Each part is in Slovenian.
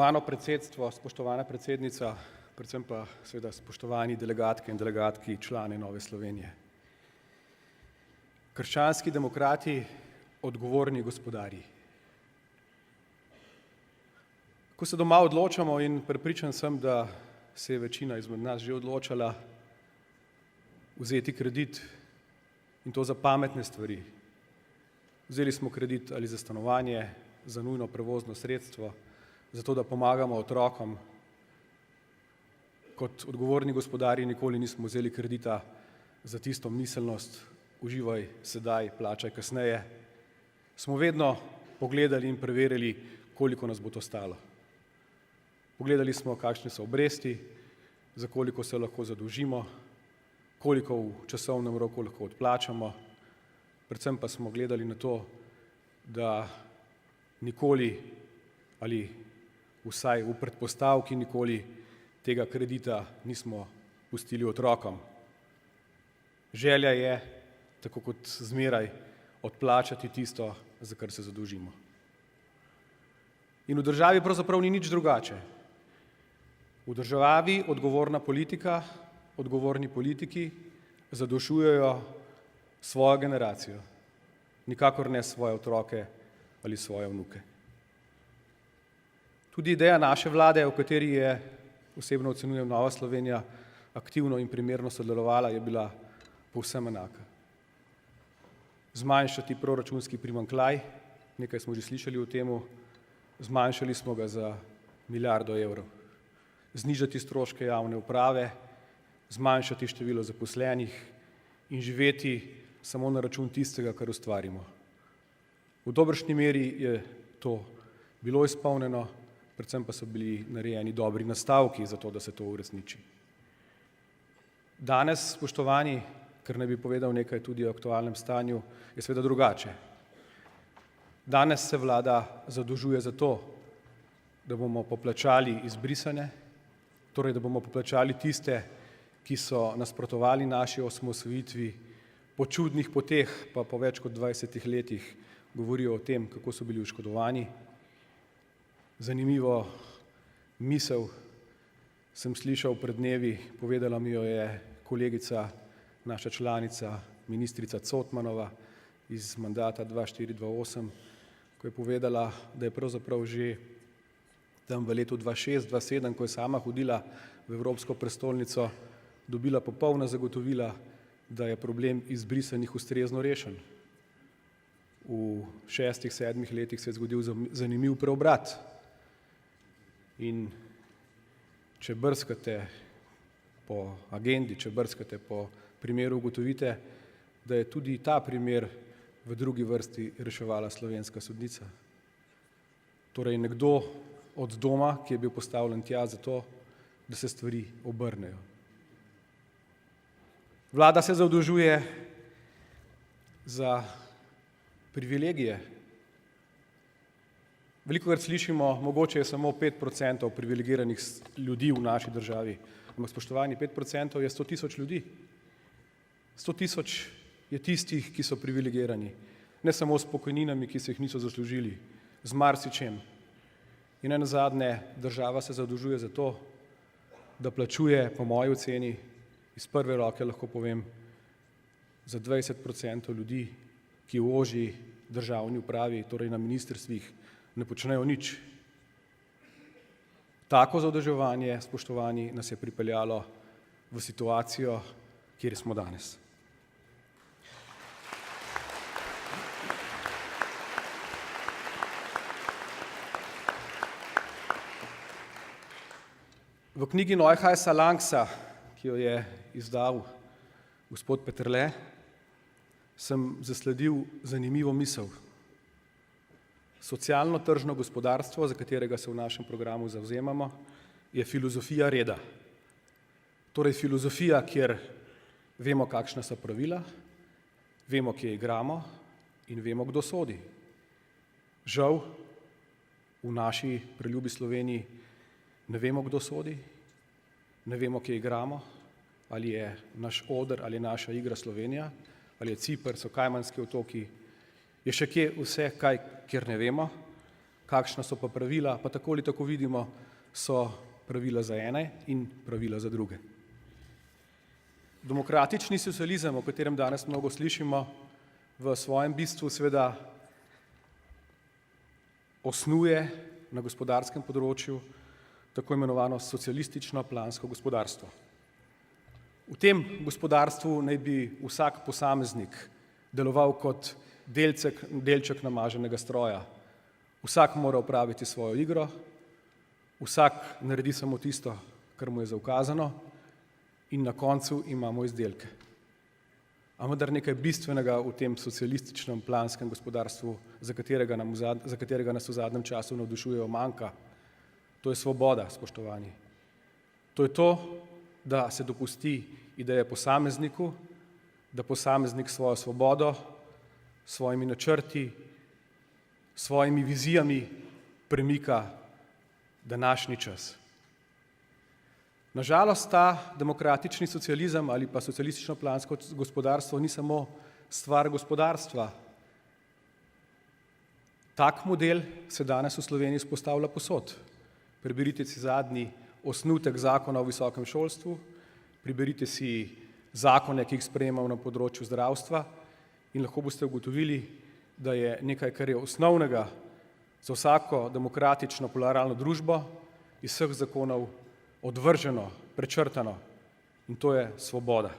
Spoštovano predsedstvo, spoštovana predsednica, predvsem pa seveda spoštovani delegatke in delegatki, člane Nove Slovenije. Krščanski demokrati, odgovorni gospodarji. Ko se doma odločamo, in prepričan sem, da se je večina izmed nas že odločala vzeti kredit, in to za pametne stvari. Vzeli smo kredit ali za stanovanje, za nujno prevozno sredstvo, zato da pomagamo otrokom. Kot odgovorni gospodarji nikoli nismo vzeli kredita za tisto miselnost, uživaj sedaj, plačaj kasneje. Smo vedno pogledali in preverili, koliko nas bo to stalo. Pogledali smo, kakšne so obresti, za koliko se lahko zadolžimo, koliko v časovnem roku lahko odplačamo, predvsem pa smo gledali na to, da nikoli ali vsaj v predpostavki nikoli tega kredita nismo pustili otrokom. Želja je, tako kot zmeraj, odplačati tisto, za kar se zadolžimo. In v državi pravzaprav ni nič drugače. V državi odgovorna politika, odgovorni politiki zadolžujejo svojo generacijo, nikakor ne svoje otroke ali svoje vnuke. Tudi ideja naše vlade, v kateri je, osebno ocenjujem, Nova Slovenija aktivno in primerno sodelovala, je bila povsem enaka. Zmanjšati proračunski primanjkljaj, nekaj smo že slišali o tem, zmanjšali smo ga za 1 milijardo evrov. Znižati stroške javne uprave, zmanjšati število zaposlenih in živeti samo na račun tistega, kar ustvarimo. V dobršni meri je to bilo izpolnjeno, predvsem pa so bili narejeni dobri nastavki za to, da se to uresniči. Danes, spoštovani, ker naj bi povedal nekaj tudi o aktualnem stanju, je seveda drugače. Danes se vlada zadolžuje za to, da bomo poplačali izbrisane, torej da bomo poplačali tiste, ki so nasprotovali naši osamosvojitvi, po čudnih poteh pa po več kot 20 letih govorijo o tem, kako so bili oškodovani. Zanimivo misel sem slišal pred dnevi, povedala mi jo je kolegica, naša članica, ministrica Cotmanova iz mandata 2004-2008, ko je povedala, da je pravzaprav že tam v letu 2006-2007, ko je sama hodila v Evropsko prestolnico, dobila popolna zagotovila, da je problem izbrisanih ustrezno rešen. V 6-7 letih se je zgodil zanimiv preobrat. In če brskate po agendi, če brskate po primeru, ugotovite, da je tudi ta primer v drugi vrsti reševala slovenska sodnica. Torej nekdo od doma, ki je bil postavljen tja zato, da se stvari obrnejo. Vlada se zadolžuje za privilegije. Velikokrat slišimo, mogoče je samo 5% privilegiranih ljudi v naši državi, ampak spoštovani, 5% je 100 000 ljudi. 100 000 je tistih, ki so privilegirani, ne samo s pokojninami, ki se jih niso zaslužili, z marsičem. In nenazadnje, država se zadolžuje za to, da plačuje, po moji oceni, iz prve roke lahko povem, za 20% ljudi, ki v ožji državni upravi, torej na ministrstvih, ne počnejo nič. Tako zadolževanje, spoštovani, nas je pripeljalo v situacijo, kjer smo danes. V knjigi Neuhausa Langsa, ki jo je izdal gospod Peterle, sem zasledil zanimivo misel. Socialno-tržno gospodarstvo, za katerega se v našem programu zavzemamo, je filozofija reda. Torej filozofija, kjer vemo, kakšna so pravila, vemo, kje igramo in vemo, kdo sodi. Žal, v naši preljubi Sloveniji ne vemo, kdo sodi, ne vemo, kje igramo, ali je naš oder, ali je naša igra Slovenija, ali je Ciper, so Kajmanski otoki, je še kje vse kaj, kjer ne vemo, kakšna so pa pravila, pa tako ali tako vidimo, so pravila za ene in pravila za druge. Demokratični socializem, o katerem danes mnogo slišimo, v svojem bistvu seveda osnuje na gospodarskem področju tako imenovano socialistično plansko gospodarstvo. V tem gospodarstvu naj bi vsak posameznik deloval kot delček namaženega stroja. Vsak mora opraviti svojo igro, vsak naredi samo tisto, kar mu je zaukazano in na koncu imamo izdelke. A vendar nekaj bistvenega v tem socialističnem planskem gospodarstvu, za katerega nas v zadnjem času navdušujejo, manjka. To je svoboda, spoštovani. To je to, da se dopusti ideje posamezniku, da posameznik svojo svobodo, svojimi načrti, svojimi vizijami premika današnji čas. Nažalost, ta demokratični socializem ali pa socialistično plansko gospodarstvo ni samo stvar gospodarstva. Tak model se danes v Sloveniji vzpostavlja povsod. Preberite si zadnji osnutek zakona o visokem šolstvu, preberite si zakone, ki jih sprejemamo na področju zdravstva in lahko boste ugotovili, da je nekaj, kar je osnovnega za vsako demokratično pluralno družbo, iz vseh zakonov odvrženo, prečrtano, in to je svoboda.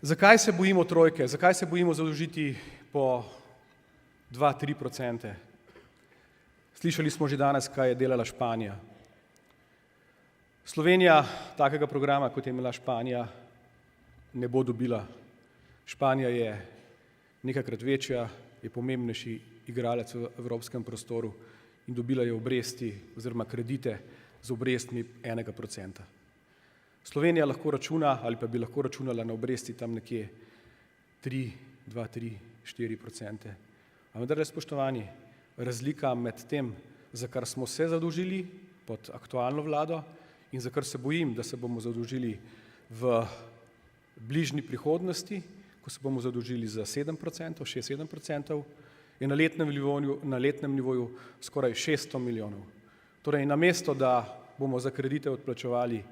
Zakaj se bojimo trojke? Zakaj se bojimo zadolžiti po 2-3%? Slišali smo že danes, kaj je delala Španija. Slovenija takega programa, kot je imela Španija, ne bo dobila. Španija je nekajkrat večja, je pomembnejši igralec v evropskem prostoru in dobila je obresti oziroma kredite z obrestmi 1%. Slovenija lahko računa ali pa bi lahko računala na obresti tam nekje 2-3-4%. A vendar, spoštovani, razlika med tem, za kar smo se zadolžili pod aktualno vlado in za kar se bojim, da se bomo zadolžili v bližnji prihodnosti, ko se bomo zadolžili za 7%, 6-7%, je na letnem nivoju skoraj 600 milijonov. Torej, namesto da bomo za kredite odplačevali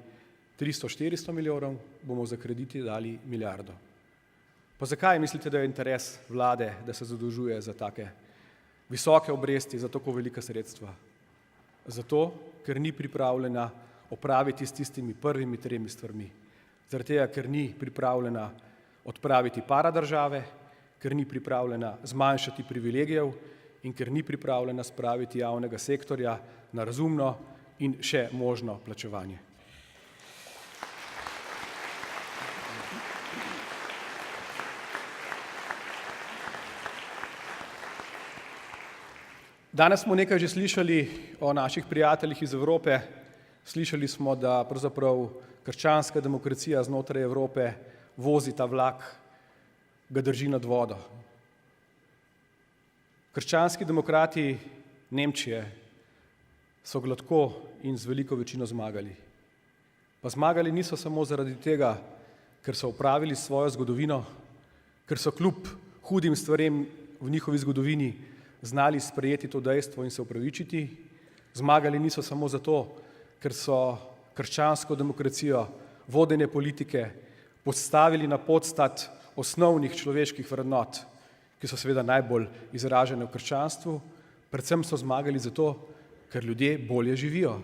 300-400 milijonov, bomo za kredite dali milijardo. Pa zakaj mislite, da je interes vlade, da se zadolžuje za take visoke obresti, za tako velika sredstva? Zato, ker ni pripravljena opraviti s tistimi prvimi 3 stvarmi. Zaradi tega, ker ni pripravljena odpraviti paradržave, ker ni pripravljena zmanjšati privilegijev in ker ni pripravljena spraviti javnega sektorja na razumno in še možno plačevanje. Danes smo nekaj že slišali o naših prijateljih iz Evrope. Slišali smo, da pravzaprav krščanska demokracija znotraj Evrope vozi ta vlak, ga drži nad vodo. Krščanski demokrati Nemčije so gladko in z veliko večino zmagali. Pa zmagali niso samo zaradi tega, ker so opravili svojo zgodovino, ker so kljub hudim stvarem v njihovi zgodovini znali sprejeti to dejstvo in se opravičiti. Zmagali niso samo zato, ker so krščansko demokracijo, vodenje politike postavili na podstat osnovnih človeških vrednot, ki so seveda najbolj izražene v krščanstvu, predvsem so zmagali zato, ker ljudje bolje živijo.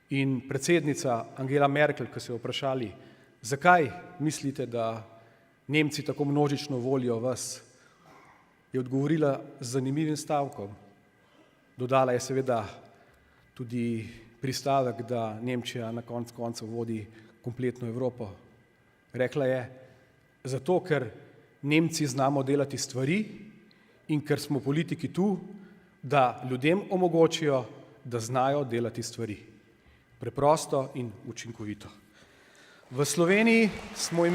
In predsednica Angela Merkel, ko so jo vprašali, zakaj mislite, da Nemci tako množično volijo vas, je odgovorila z zanimivim stavkom. Dodala je seveda tudi pristavek, da Nemčija na koncu koncev vodi kompletno Evropo. Rekla je, zato ker Nemci znamo delati stvari in ker smo politiki tu, da ljudem omogočijo, da znajo delati stvari. Preprosto in učinkovito. V Sloveniji smo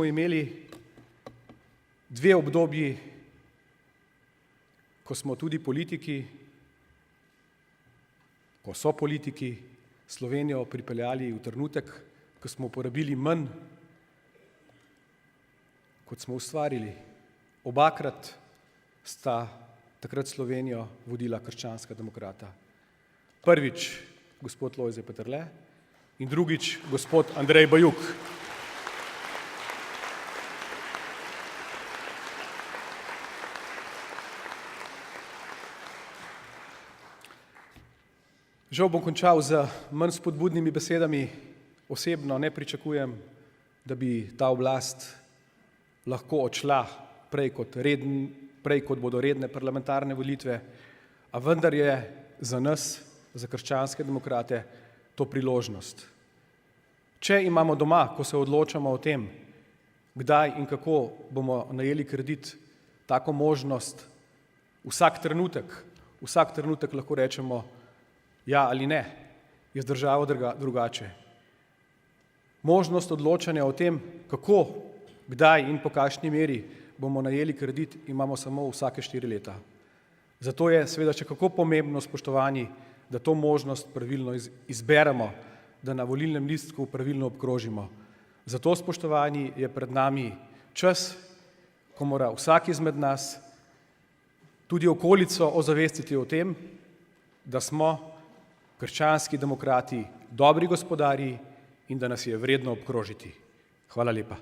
imeli 2 obdobji, ko smo tudi politiki, ko so politiki Slovenijo pripeljali v trenutek, ko smo porabili manj, kot smo ustvarili. Obakrat sta takrat Slovenijo vodila krščanska demokrata. Prvič gospod Lojze Peterle in drugič gospod Andrej Bajuk. Žal bom končal z manj spodbudnimi besedami. Osebno ne pričakujem, da bi ta oblast lahko odšla prej kot bodo redne parlamentarne volitve, a vendar je za nas, za krščanske demokrate, to priložnost. Če imamo doma, ko se odločamo o tem, kdaj in kako bomo najeli kredit, tako možnost vsak trenutek lahko rečemo ja ali ne, je z državo drugače. Možnost odločanja o tem, kako, kdaj in po kakšni meri bomo najeli kredit, imamo samo vsake 4 leta. Zato je seveda še kako pomembno, spoštovani, da to možnost pravilno izberemo, da na volilnem listku pravilno obkrožimo. Zato, spoštovani, je pred nami čas, ko mora vsak izmed nas tudi okolico ozavestiti o tem, da smo krščanski demokrati dobri gospodarji in da nas je vredno obkrožiti. Hvala lepa.